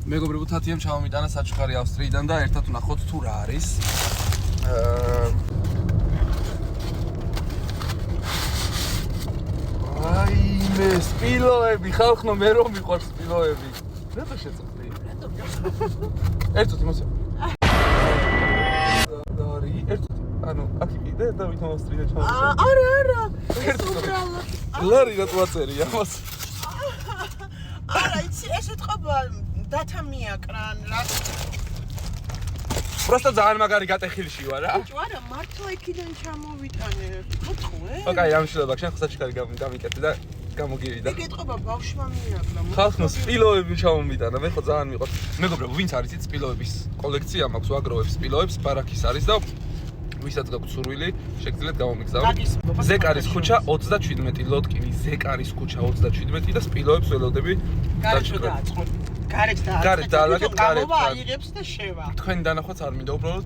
მეგობრებო, თათიამ ჩამომიტანა საჩუქარი ავსტრიიდან და ერთად ვნახოთ თუ რა არის. მე სპილოები, ხალხო მე რომ მიყვარს სპილოები. რატო შეწყვდი? ერთად იმასე. დარი, ერთად. ანუ, აქ კიდე და ვითომ ავსტრიიდან ჩამოვიდა. არა. ეს უბრალოდ. ლარი რატო აწერია ამას? არა, იცი, ეს ეთყობა დათა მიაკრან რა. Просто ძალიან მაგარი გატეხილში ვარ რა. ბიჭო, არა, მართლა იქიდან ჩამოვიტანე. გეტყვე? ოკეი, ამშილება, შენ ხო საჩუქარი გამიკეთე და გამოგივიდა. ეგ ეთყობა ბავშვმა მიაკრა. ხალხო სპილოები ჩამომიტანა, მე ხო ძალიან მიყვარს. მეგობრებო, ვინც არის იცი სპილოების კოლექცია მაქვს, ვაგროვებ სპილოებს, პარაქის არის და ვისაც გაქვთ სურვილი, შეგიძლიათ გამომიგზავნოთ. ზეკარის ქუჩა 37 ლოტკინი, ზეკარის ქუჩა 37 და სპილოებს ველოდები. გარეშო დააწყო. გარეთ დაალაგეთ, გარეთ. გამოვა აიღებს და შევა. თქვენი დანახვაც არ მინდა უბრალოდ.